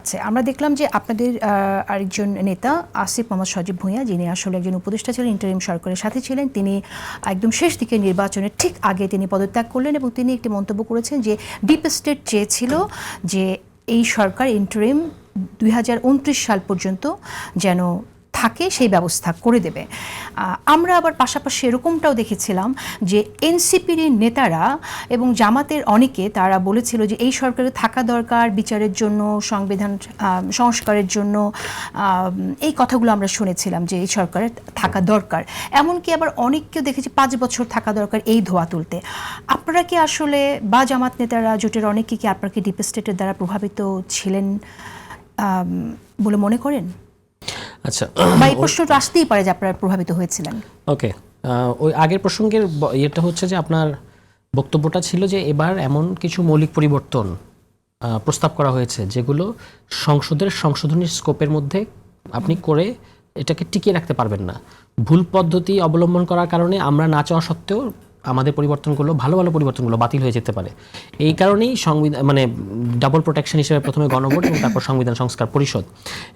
আছে। আমরা দেখলাম যে আপনাদের আরেকজন নেতা আসিফ মোহাম্মদ সজীব ভূঁইয়া, যিনি আসলে একজন উপদেষ্টা ছিলেন, ইন্টারিম সরকারের সাথে ছিলেন, তিনি একদম শেষ দিকে নির্বাচনের ঠিক আগে তিনি পদত্যাগ করলেন এবং তিনি একটি মন্তব্য করেছেন যে ডিপ স্টেট চেয়েছিল যে এই সরকার ইন্টারিম 2029 সাল পর্যন্ত যেন থাকে, সেই ব্যবস্থা করে দেবে। আমরা আবার পাশাপাশি এরকমটাও দেখেছিলাম যে এনসিপির নেতারা এবং জামাতের অনেকে তারা বলেছিল যে এই সরকারের থাকা দরকার বিচারের জন্য, সংবিধান সংস্কারের জন্য। এই কথাগুলো আমরা শুনেছিলাম যে এই সরকারের থাকা দরকার। এমনকি আবার অনেককেও দেখেছি 5 বছর থাকা দরকার এই ধোয়া তুলতে। আপনারা কি আসলে বা জামাত নেতারা জোটের অনেকে কি আপনারা কি ডিপ স্টেটের দ্বারা প্রভাবিত ছিলেন বলে মনে করেন? আচ্ছা, এই প্রশ্নটা আসতেই পারে যে আপনারা প্রভাবিত হয়েছিলেন। ওকে, ওই আগের প্রসঙ্গের ইয়েটা হচ্ছে যে আপনার বক্তব্যটা ছিল যে এবার এমন কিছু মৌলিক পরিবর্তন প্রস্তাব করা হয়েছে যেগুলো সংসদের সংশোধনীর স্কোপের মধ্যে আপনি করে এটাকে টিকিয়ে রাখতে পারবেন না। ভুল পদ্ধতি অবলম্বন করার কারণে আমরা না চাওয়া সত্ত্বেও আমাদের পরিবর্তনগুলো, ভালো ভালো পরিবর্তনগুলো বাতিল হয়ে যেতে পারে। এই কারণেই সংবিধান মানে ডাবল প্রোটেকশন হিসেবে প্রথমে গণভোট এবং তারপর সংবিধান সংস্কার পরিষদ,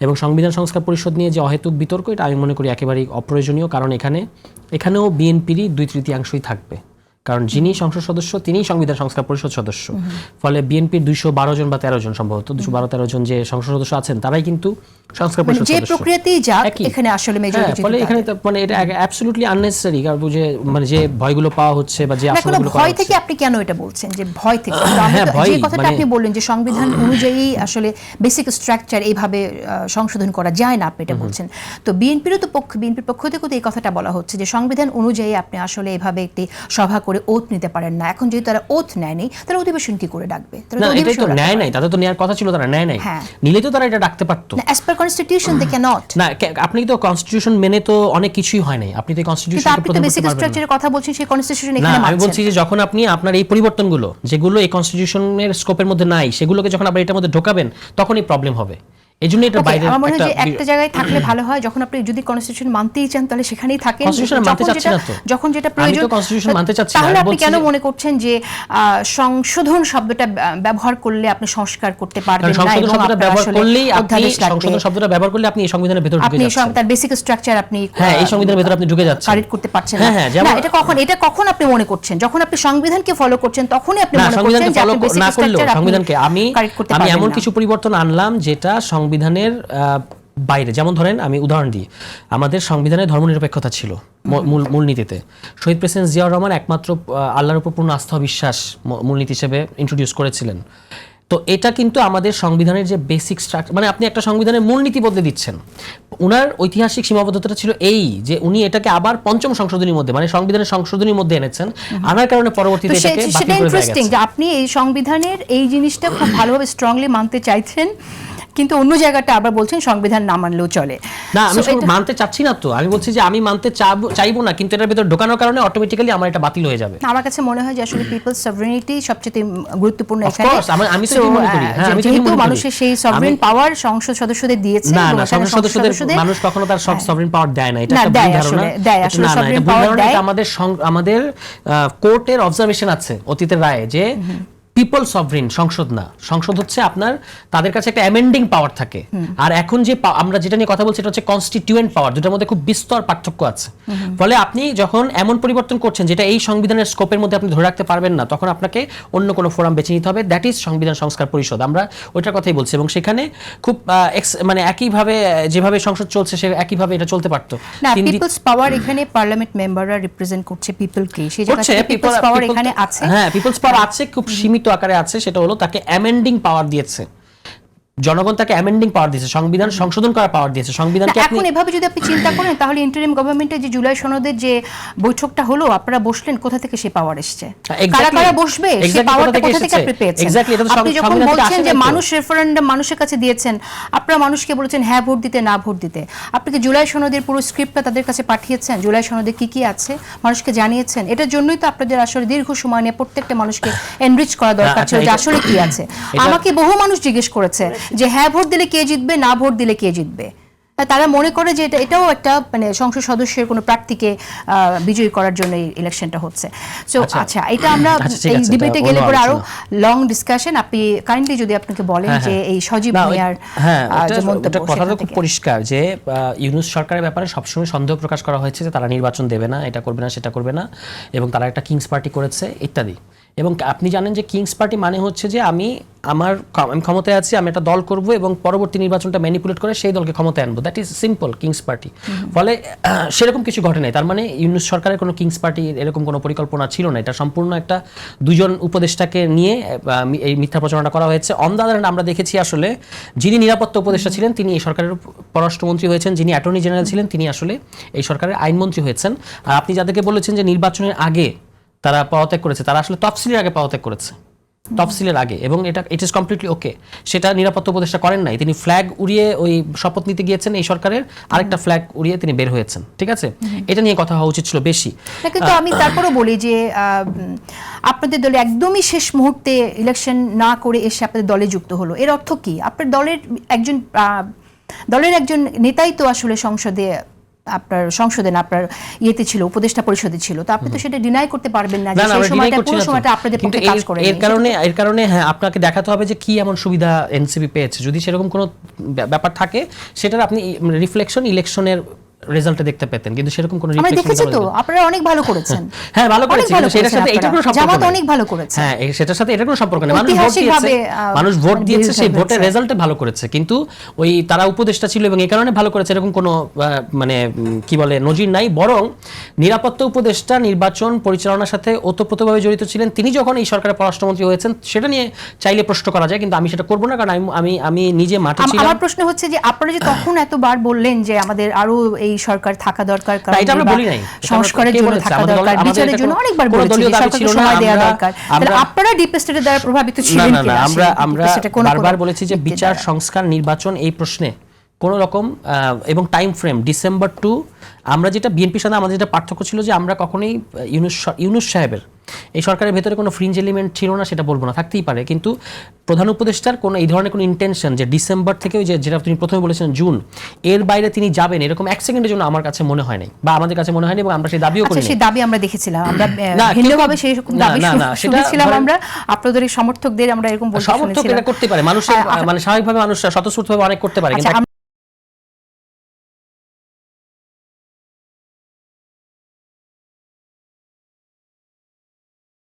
এবং সংবিধান সংস্কার পরিষদ নিয়ে যে অহেতুক বিতর্ক, এটা আমি মনে করি একেবারেই অপ্রয়োজনীয়। কারণ এখানেও বিএনপিরই 2/3 থাকবে, কারণ যিনি সংসদ সদস্য তিনিই সংবিধান সংস্কার পরিষদ সদস্য। ফলে বিএনপির 212 জন বা 13 জন, সম্ভবত 212-13 জন যে সংসদ সদস্য আছেন তারাই কিন্তু সংস্কার পরিষদ সদস্য। যে প্রক্রিয়াতেই যাক এখানে আসলে মেজরিটি, ফলে এখানে মানে এটা অ্যাবসলিউটলি আননেসেসারি। কারণ মানে যে ভয়গুলো পাওয়া হচ্ছে বা যে আশঙ্কাগুলো পাওয়া ভয় থেকে আপনি কেন এটা বলছেন যে ভয় থেকে? যে কথাটা আপনি বললেন যে সংবিধান অনুযায়ী আসলে বেসিক স্ট্রাকচার এইভাবে সংশোধন করা যায় না, আপনি এটা বলছেন। তো বিএনপির পক্ষ থেকে তো এই কথাটা বলা হচ্ছে যে সংবিধান অনুযায়ী আপনি আসলে এভাবে একটি সভা করে ওথ নিতে পারেন না। এখন যেহেতু তারা ওথ নেয়নি, তারা অধিবেশন কি করে ডাকবে? এটাই তো নেয় নাই, তাদের তো নেওয়ার কথা ছিল, তারা নেয় নাই। নিলে তো তারা এটা ডাকতে পারতো। As per constitution they can't. না, আপনি তো কনস্টিটিউশন মেনে তো অনেক কিছুই হয় নাই। আপনি তো কনস্টিটিউশনকে প্রদান করতে পারবেন না। বেসিক স্ট্রাকচারের কথা বলছেন, সেই কনস্টিটিউশন এখানে মানছে। আমি বলছি যে যখন আপনি আপনার এই পরিবর্তনগুলো যেগুলো এই কনস্টিটিউশনের স্কোপের মধ্যে নাই, সেগুলোকে যখন আপনি এটার মধ্যে ঢোকাবেন তখনই প্রবলেম হবে। এজন্য এটা বাইরে আমার মনে হয় যে একটা জায়গায় থাকলে ভালো হয়। যখন আপনি যদি কনস্টিটিউশন মানতেই চান তাহলে সেখানেই থাকেন। কনস্টিটিউশন মানতে চাচ্ছি না তো, যখন যেটা প্রয়োজন। আমি তো কনস্টিটিউশন মানতে চাচ্ছি না। তাহলে আপনি কেন মনে করছেন যে সংশোধন শব্দটা ব্যবহার করলে আপনি সংস্কার করতে পারবেন না? সংশোধন শব্দটা ব্যবহার করলেই আপনি সংশোধন শব্দটা ব্যবহার করলে আপনি এই সংবিধানের ভিতর ঢুকে যাচ্ছেন। আপনি তার বেসিক স্ট্রাকচার আপনি এই সংবিধানের ভিতর আপনি ঢুকে যাচ্ছেন, কারেক্ট করতে পারছেন না। এটা কখন আপনি মনে করছেন? যখন আপনি সংবিধানকে ফলো করছেন তখনই আপনি মনে করছেন যে আপনি বেসিক স্ট্রাকচার সংবিধানকে আমি এমন কিছু পরিবর্তন আনলাম যেটা সংবিধানের বাইরে। যেমন ধরেন, আমি উদাহরণ দিই, আমাদের সংবিধানে ধর্মনিরপেক্ষতা ছিল মূলনীতিতে। শহীদ প্রেসিডেন্ট জিয়াউর রহমান একমাত্র আল্লাহর উপর পূর্ণ আস্থা বিশ্বাস মূলনীতি হিসেবে ইন্ট্রোডিউস করেছিলেন। তো এটা কিন্তু আমাদের সংবিধানের যে বেসিক স্ট্রাকচার, মানে আপনি একটা সংবিধানের মূলনীতি বদলে দিচ্ছেন। উনার ঐতিহাসিক সীমাবদ্ধতাটা ছিল এই যে উনি এটাকে আবার পঞ্চম সংশোধনীর মধ্যে, মানে সংবিধানের সংশোধনীর মধ্যে এনেছেন। আনার কারণে পরবর্তীতে এটাকে বাতিল করে দেয়া গেছে। আপনি এই সংবিধানের এই জিনিসটা খুব ভালোভাবে স্ট্রংলি মানতে চাইছেন, কিন্তু অন্য জায়গাটা আবার বলছেন সংবিধান না মানলেও চলে। না, আমি মানতে চাচ্ছি না তো, আমি বলছি যে আমি মানতে চাইবো না, কিন্তু এটার ভিতর ঢোকানোর কারণে অটোমেটিক্যালি আমার এটা বাতিল হয়ে যাবে। আমার কাছে মনে হয় যে আসলে পিপলস সভরেনিটি সবচেয়ে গুরুত্বপূর্ণ এখানে। আমি তো মনে করি, যেহেতু মানুষের সেই সভরেন পাওয়ার সংসদ সদস্যদের দিয়েছে। না, সংসদ সদস্যদের মানুষ কখনো তার সভরেন পাওয়ার দেয় না, এটা একটা ভুল ধারণা। আসলে সভরেন পাওয়ার দেয়। আমাদের কোর্টের অবজারভেশন আছে অতীতের রায়ে যে পিপল সভরেন, সংসদ না। সংসদ হচ্ছে আপনার, তাদের কাছে একটা অ্যামেন্ডিং পাওয়ার থাকে। আর এখন যে আমরা যেটা নিয়ে কথা বলছি এটা হচ্ছে কনস্টিটিউয়েন্ট পাওয়ার, দুটার মধ্যে খুব বিস্তর পার্থক্য আছে। ফলে আপনি যখন এমন পরিবর্তন করছেন যেটা এই সংবিধানের স্কোপের মধ্যে আপনি ধরে রাখতে পারবেন না, তখন আপনাকে অন্য কোনো ফোরাম বেছে নিতে হবে। দ্যাট ইজ সংবিধান সংস্কার পরিষদ। আমরা ওইটার কথাই বলছি, এবং সেখানে খুব মানে একইভাবে যেভাবে সংসদ চলছে সে একইভাবে এটা চলতে পারতো না। পিপলস পাওয়ার এখানে পার্লামেন্ট মেম্বাররা রিপ্রেজেন্ট করছে পিপলকে, সেই জায়গায় পিপলস পাওয়ার এখানে আছে। হ্যাঁ, পিপলস পাওয়ার আছে, খুব সীমিত আকারে আছে। সেটা হলো তাকে অ্যামেন্ডিং পাওয়ার দিয়েছে জনগণ, তাকে অ্যামেন্ডিং পাওয়ার দিয়েছে, সংবিধান সংশোধন করার পাওয়ার দিয়েছে। সংবিধানকে এখন এভাবে যদি আপনি চিন্তা করেন তাহলে ইন্টারিম গভর্নমেন্টের যে জুলাই সনদের যে বৈঠকটা হলো, আপনারা বসলেন, কোথা থেকে সেই পাওয়ার এসেছে? কারা কারা বসবে? সেই পাওয়ারটা কোথা থেকে আপনি পেয়েছেন? আপনি যখন বলছেন যে মানুষ রেফারেন্ডাম মানুষের কাছে দিয়েছেন, আপনারা মানুষকে বলেছেন হ্যাঁ ভোট দিতে না ভোট দিতে। আপনি কি জুলাই সনদের পুরো স্ক্রিপ্টটা তাদের কাছে পাঠিয়েছেন? জুলাই সনদে কি কি আছে মানুষকে জানিয়েছেন? এটার জন্যই তো আপনাদের আসলে দীর্ঘ সময় নিয়ে প্রত্যেকটা মানুষকে এনরিচ করা দরকার ছিল যে আসলে কি আছে। আমাকে বহু মানুষ জিজ্ঞেস করেছে যে হ্যাঁ ভোট দিলে কে জিতবে, না ভোট দিলে কে জিতবে। তারা মনে করে যে এটাও একটা মানে সংসদ সদস্যের কোনো প্রার্থীকে বিজয়ী করার জন্য এই ইলেকশনটা হচ্ছে। সো আচ্ছা, এটা আমরা এই ডিবেটে গেলে পরে আরো লং ডিসকাশন। আপনি কাইন্ডলি যদি আপনাকে বলেন যে এই সজীব ভুঁইয়ার যে মন্তব্য, কথাটা খুব পরিষ্কার যে ইউনূস সরকারের ব্যাপারে সবসময় সন্দেহ প্রকাশ করা হয়েছে যে তারা নির্বাচন দেবে না, এটা করবে না, সেটা করবে না, এবং তারা একটা কিংস পার্টি করেছে ইত্যাদি। এবং আপনি জানেন যে কিংস পার্টি মানে হচ্ছে যে আমি ক্ষমতায় আছি, আমি একটা দল করব এবং পরবর্তী নির্বাচনটা ম্যানিপুলেট করে সেই দলকে ক্ষমতায় আনবো। That is simple king's party. ফলে সেরকম কিছু ঘটে নাই। তার মানে ইউনূস সরকারের কোনো কিংস পার্টি এরকম কোনো পরিকল্পনা ছিল না। এটা সম্পূর্ণ একটা দুজন উপদেষ্টাকে নিয়ে এই মিথ্যা প্রচারণা করা হয়েছে। অন দ্য আদার হ্যান্ড আমরা দেখেছি আসলে যিনি নিরাপত্তা উপদেষ্টা ছিলেন তিনি এই সরকারের পররাষ্ট্রমন্ত্রী হয়েছেন, যিনি অ্যাটর্নি জেনারেল ছিলেন তিনি আসলে এই সরকারের আইনমন্ত্রী হয়েছেন। আর আপনি যাদেরকে বলেছেন যে নির্বাচনের আগে তারা পদত্যাগ করেছে, তারা আসলে তফসিলের আগে পদত্যাগ করেছে, তফসিলের আগে, এবং এটা ইট ইজ কমপ্লিটলি ওকে। সেটা নিরাপত্তা উপদেষ্টা করেন নাই, তিনি ফ্ল্যাগ উড়িয়ে ওই শপথ নিতে গিয়েছেন এই সরকারের, আরেকটা ফ্ল্যাগ উড়িয়ে তিনি বের হয়েছেন। ঠিক আছে, এটা নিয়ে কথা হওয়া উচিত ছিল বেশি। কিন্তু আমি তারপরও বলি যে আপনাদের দলে একদমই শেষ মুহূর্তে ইলেকশন না করে এসে আপনাদের দলে যুক্ত হলো, এর অর্থ কি? আপনার দলের একজন নেতাই তো আসলে সংসদে না আপনার ইয়েতে ছিল, উপদেষ্টা পরিষদে ছিল, তো আপনি তো সেটা ডিনাই করতে পারবেন না যে সেই সময়টা পুরো সময়টা আপনাদের পক্ষে কাজ করে। এর কারণে হ্যাঁ, আপনাকে দেখাতে হবে যে কি এমন সুবিধা এনসিপি পেয়েছে। যদি সেরকম কোনো ব্যাপার থাকে সেটার আপনি রিফ্লেকশন ইলেকশনের রেজাল্টে দেখতে পেতেন, কিন্তু সেরকম কোনো আমরা দেখেছি তো আপনারা অনেক ভালো করেছেন। হ্যাঁ, ভালো করেছেন, সেটার সাথে এটার কোনো সম্পর্ক নেই। জামাত অনেক ভালো করেছে, হ্যাঁ, সেটার সাথে এটার কোনো সম্পর্ক নেই। মানুষ ভোট দিয়েছে, সেই ভোটের রেজাল্টে ভালো করেছে, কিন্তু ওই তারা উপদেষ্টা ছিল এবং এই কারণে ভালো করেছে এরকম কোনো মানে কি বলে নজির নাই। বরং নিরাপত্তা উপদেষ্টা নির্বাচন পরিচালনার সাথে ওতপ্রোতভাবে জড়িত ছিলেন। তিনি যখন এই সরকারের পররাষ্ট্রমন্ত্রী হয়েছেন সেটা নিয়ে চাইলে প্রশ্ন করা যায়, কিন্তু আমি সেটা করব না, কারণ আমি নিজে মাঠে ছিলাম। আমার প্রশ্ন হচ্ছে যে আপনারা যে তখন এতবার বললেন যে আমাদের আরো এই সরকার থাকা দরকার, কারণ এটা আমরা বলি নাই, সংস্কারের জন্য থাকা দরকার, বিচারের জন্য অনেকবার বলেছি যে সরকারকে সময় দেওয়া দরকার। তাহলে আপনারা ডিপ স্টেটের দ্বারা প্রভাবিত ছিলেন কিনা? আমরা বারবার বলেছি যে বিচার সংস্কার নির্বাচন এই প্রশ্নে কোনো রকম এবং টাইম ফ্রেম ডিসেম্বর টু, আমরা যেটা বিএনপির সাথে আমাদের যেটা পার্থক্য ছিল যে আমরা কখনোই ইউনূস সাহেবের এই সরকারের ভেতরে কোনো ফ্রিঞ্জ এলিমেন্ট ছিল না, সেটা বলবো না, থাকতেই পারে, কিন্তু প্রধান উপদেষ্টার কোনো এই ধরনের কোনো ইন্টেনশন যে ডিসেম্বর থেকে ওই যেটা তুমি প্রথমে বলেছেন জুন, এর বাইরে তিনি যাবেন এরকম এক সেকেন্ডের জন্য আমার কাছে মনে হয় নাই, বা আমাদের কাছে মনে হয়নি, এবং আমরা সেই দাবিও করি। সেই দাবি আমরা দেখেছিলাম, আমরা ভিন্নভাবে সেই রকম দাবি শুনেছিলাম, আমরা আপনাদের সমর্থকদের আমরা এরকম বলতে শুনেছিলাম। সমর্থক এটা করতে পারে, মানুষের মানে স্বাভাবিকভাবে মানুষ স্বতঃস্ফূর্তভাবে অনেক করতে পারে।